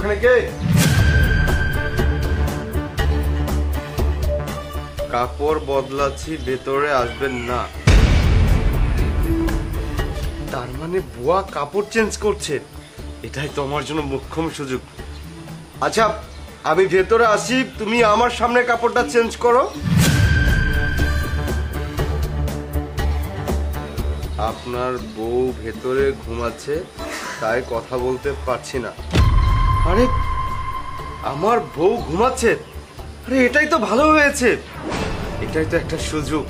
ওখানে কে? কাপড় বদলাচ্ছি, ভেতরে আসবেন না। তার মানে বুয়া কাপড় চেঞ্জ করছে, এটাই তো আমার জন্য মোক্ষম সুযোগ। আচ্ছা আমি ভেতরে আসি, তুমি আমার সামনে কাপড়টা চেঞ্জ করো। আপনার বউ ভেতরে ঘুমাচ্ছে, তাই কথা বলতে পারছি না। আরে আমার বউ ঘুমাচ্ছে? আরে এটাই তো ভালো হয়েছে, এটাই তো একটা সুযোগ।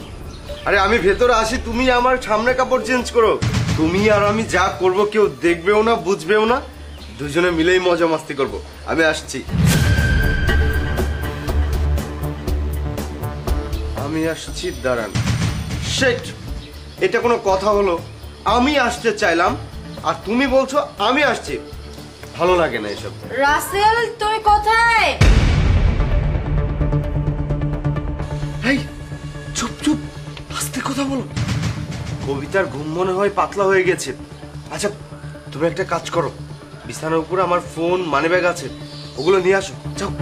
আরে আমি ভেতরে আসি, তুমি আমার সামনে কাপড় চেঞ্জ করো। তুমি আর আমি যা করব কেউ দেখবেও না, বুঝবেও না, দুজনে মিলেই মজা মাস্তি করব। আমি আসছি, আমি আসছি, দাঁড়ান। শিট, এটা কোনো কথা হলো? আমি আসতে চাইলাম আর তুমি বলছো আমি আসছি। ভালো লাগে না এসব। রাসেল তুই কোথায়? এই চুপ চুপ, আস্তে কথা বলো। কবিতার ঘুম মনে হয় পাতলা হয়ে গেছে। আচ্ছা তুমি একটা কাজ করো, বিছানার উপরে আমার ফোন, মানিব্যাগ আছে, ওগুলো নিয়ে আসো, যাও।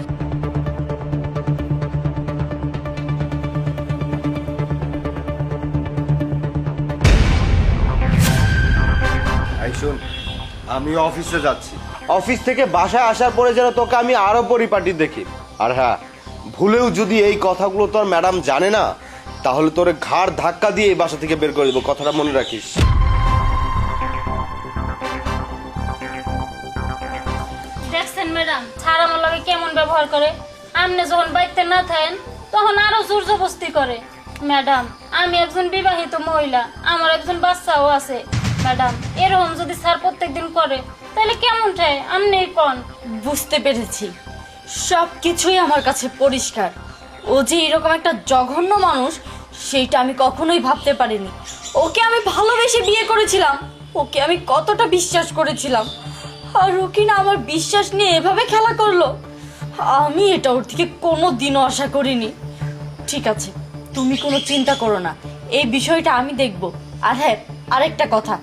শোন, আমি অফিসে যাচ্ছি, অফিস থেকে বাসায় আসার পরে যেন তোকে আমি আরো পরিপাটি দেখি। আর হ্যাঁ, ভুলেও যদি এই কথাগুলো তোর ম্যাডাম জানে না, তাহলে তোর ঘাড় ধাক্কা দিয়ে এই বাসা থেকে বের করে দেবো, কথাটা মনে রাখিস। দেখছেন ম্যাডাম, স্যার আমার লগে কেমন ব্যবহার করে। আপনি যখন বাড়িতে না থাকেন তখন আরো জোর জবরদস্তি করে। ম্যাডাম আমি একজন বিবাহিত মহিলা, আমার একজন বাচ্চাও আছে। ম্যাডাম এরকম যদি স্যার প্রত্যেকদিন করে তাহলে কেমন চাই আপনি কোন? বুঝতে পেরেছি, সবকিছুই আমার কাছে পরিষ্কার। ও যে এরকম একটা জঘন্য মানুষ সেইটা আমি কখনোই ভাবতে পারিনি। ওকে আমি ভালোবেসে বিয়ে করেছিলাম, ওকে আমি কতটা বিশ্বাস করেছিলাম, আর ও কিনা আমার বিশ্বাস নিয়ে এভাবে খেলা করলো। আমি এটা ওর থেকে কোনো দিনও আশা করিনি। ঠিক আছে, তুমি কোনো চিন্তা করো না, এই বিষয়টা আমি দেখব। আর হ্যাঁ, আরেকটা কথা,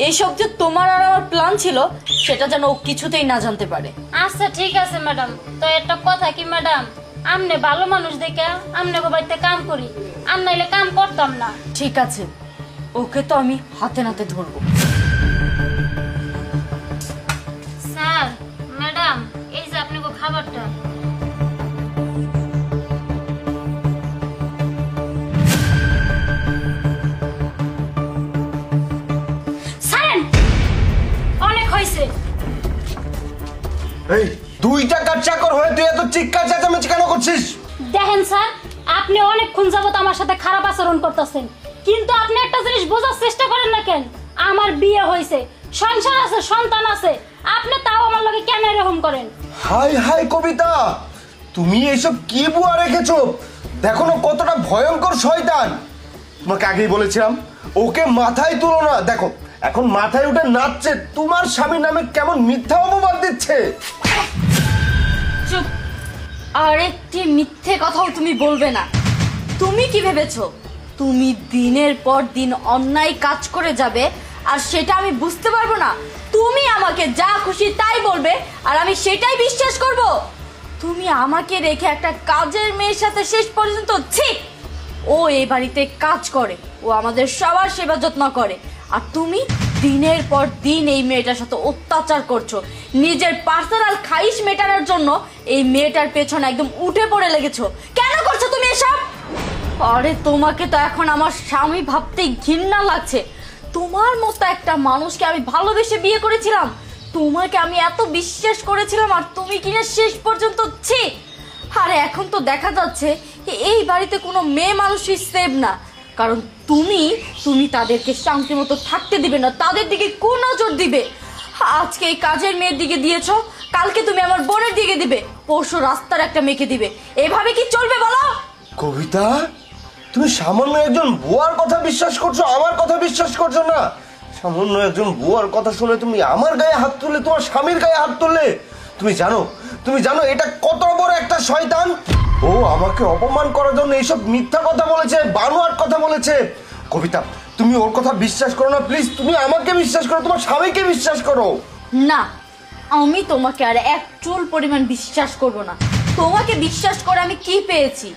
এইসব যে তোমার আর আমার প্ল্যান ছিল সেটা যেন ও কিছুতেই না জানতে পারে। আচ্ছা ঠিক আছে ম্যাডাম। তো একটা কথা কি ম্যাডাম, আমনে ভালো মানুষ দেখে আমনে বাড়িতে কাম করি, আর নাইলে কাম করতাম না। ঠিক আছে, ওকে তো আমি হাতে নাতে ধরবো। স্যার ম্যাডাম, এই যে আপনাকে খাবারটা। অনেক হয়েছে। এই 2 টাকার চাকর হয়ে তুই এত চিৎকার চেঁচামেচি কেন করছিস? দেখেন স্যার, আপনি অনেকক্ষণ যাবত আমার সাথে খারাপ আচরণ করতেছেন, কিন্তু আপনি একটা জিনিস বোঝার চেষ্টা করেন না কেন? আমার বিয়ে হয়েছে, সংসার আছে, সন্তান আছে, আপনি তাও আমার লগে কেন এরকম করেন? হাই হাই কবিতা, তুমি এসব কি বুয়া রেখেছো? দেখো না কতটা ভয়ঙ্কর শয়তান। তোমাকে আগেই বলেছিলাম ওকে মাথায় তুলো না। দেখো এখন মাথায় উঠে নাচছে, তোমার স্বামীর নামে কেমন মিথ্যা অপবাদ দিচ্ছে। চুপ, আর একটি মিথ্যে কথাও তুমি বলবে না। তুমি কি ভেবেছো তুমি দিনের পর দিন অন্যায় কাজ করে যাবে আর সেটা আমি বুঝতে পারবো না? তুমি আমাকে যা খুশি তাই বলবে আর আমি সেটাই বিশ্বাস করব? তুমি আমাকে রেখে একটা কাজের মেয়ের সাথে শেষ পর্যন্ত ছি! ও এই বাড়িতে কাজ করে, ও আমাদের সবার সেবা যত্ন করে, আর তুমি দিনের পর দিন এই মেয়েটার সাথে অত্যাচার করছো। নিজের পার্সোনাল খাইশ মেটানোর জন্য এই মেয়েটার পেছনে একদম উঠে পড়ে লেগেছো। কেন করছো তুমি এসব? আরে তোমাকে তো এখন আমার স্বামী ভাবতেই ঘৃণা লাগছে। তোমার মতো একটা মানুষকে আমি ভালোবেসে বিয়ে করেছিলাম, তোমাকে আমি এত বিশ্বাস করেছিলাম, আর তুমি কিনা শেষ পর্যন্ত ছি! আরে এখন তো দেখা যাচ্ছে এই বাড়িতে কোনো মেয়ে মানুষই সেভ না, কারণ তুমি তাদেরকে শান্তি মতো থাকতে দিবে না, তাদের দিকে কোন নজর দিবে? আজকে এই কাজের মেয়ের দিকে দিয়েছো, কালকে তুমি আমার বোনের দিকে দিবে, পরশু রাস্তার একটা মেয়েকে দিবে। এভাবে কি চলবে বলো? কবিতা, তুমি সামান্য একজন বুয়ার কথা বিশ্বাস করছো, আমার কথা বিশ্বাস করছো না? সামান্য একজন বুয়ার কথা শুনে তুমি আমার গায়ে হাত তুললে, তোমার স্বামীর গায়ে হাত তুললে। তুমি জানো এটা কত বড় একটা শয়তান। ও আমাকে অপমান করার জন্য এইসব মিথ্যা কথা বলেছে, বানোয়াট কথা বলেছে। কবিতা, তুমি ওর কথা বিশ্বাস করো না প্লিজ, তুমি আমাকে বিশ্বাস করো, তোমার স্বামীকে বিশ্বাস করো। না, আমি তোমাকে আর এক চুল পরিমাণ বিশ্বাস করব না। তোমাকে বিশ্বাস করে আমি কি পেয়েছি?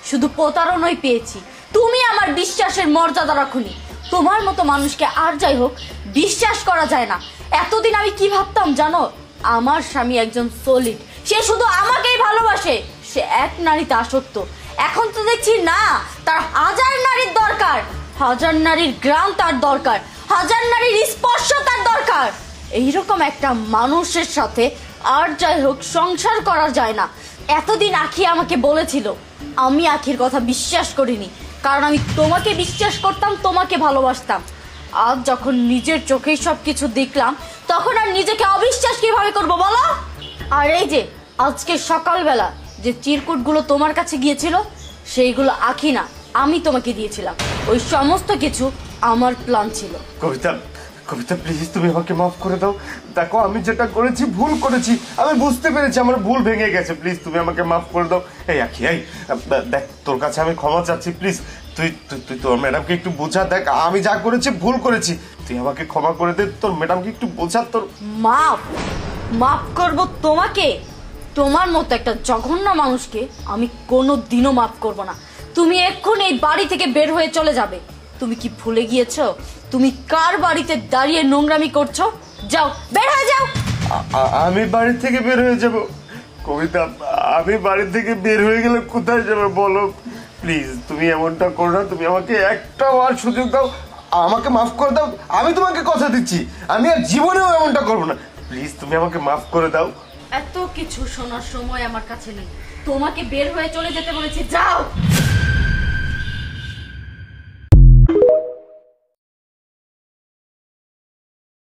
শুধু প্রতারণাই পেয়েছি। তুমি আমার বিশ্বাসের মর্যাদা রাখুনি। তোমার মতো মানুষকে আর যাই হোক বিশ্বাস করা যায় না। এতদিন আমি কি ভাবতাম জানো? আমার স্বামী একজন সলিড, সে শুধু আমাকেই ভালোবাসে, সে এক নারীতে আসক্ত। এখন তো দেখছি না, তার হাজার নারীর দরকার, হাজার নারীর গ্রাম তার দরকার, হাজার নারীর স্পর্শ তার দরকার। এইরকম একটা মানুষের সাথে আর যাই হোক সংসার করা যায় না। এতদিন আখি আমাকে বলেছিল, আমি আখির কথা বিশ্বাস করিনি, কারণ আমি তোমাকে বিশ্বাস করতাম, তোমাকে ভালোবাসতাম। আজ যখন নিজের চোখেই সবকিছু দেখলাম, তখন আর নিজেকে অবিশ্বাস কিভাবে করবো বলো? আর এই যে আজকে সকালবেলা যে চিরকুটগুলো তোমার কাছে গিয়েছিল, সেইগুলো আখি না, আমি তোমাকে দিয়েছিলাম। ওই সমস্ত কিছু আমার প্ল্যান ছিল। কবিতা, কবিতা প্লিজ তুমি আমাকে মাফ করে দাও। দেখো আমি যেটা করেছি ভুল করেছি, আমি বুঝতে পেরেছি আমার ভুল ভেঙে গেছে। প্লিজ তুমি আমাকে মাফ করে দাও। এই আখি, এই দেখ, তোর কাছে আমি ক্ষমা চাচ্ছি। প্লিজ তুই তুই তোর ম্যাডামকে একটু বোঝা। দেখ আমি যা করেছি ভুল করেছি, তুই আমাকে ক্ষমা করে দে। তোর ম্যাডামকে একটু বোঝা। তোর মাফ করব তোমাকে? তোমার মতো একটা জঘন্য মানুষকে আমি কোনোদিনও মাফ করব না। তুমি এক্ষুনি এই বাড়ি থেকে বের হয়ে চলে যাবে। তুমি কি ভুলে গিয়েছো তুমি কার বাড়িতে দাঁড়িয়ে নোংরামি করছো? যাও, বের হয়ে যাও। আমি বাড়ি থেকে বের হয়ে যাব? কবিতা, আমি বাড়ি থেকে বের হয়ে গেলে কোথায় যাবে বলো? প্লিজ তুমি এমনটা করো না। তুমি আমাকে একটা বার সুযোগ দাও, আমাকে মাফ করে দাও। আমি তোমাকে কথা দিচ্ছি, আমি আর জীবনেও এমনটা করবো না। প্লিজ তুমি আমাকে মাফ করে দাও। এত কিছু শোনার সময় আমার কাছে নেই। তোমাকে বের হয়ে চলে যেতে বলেছি, যাও।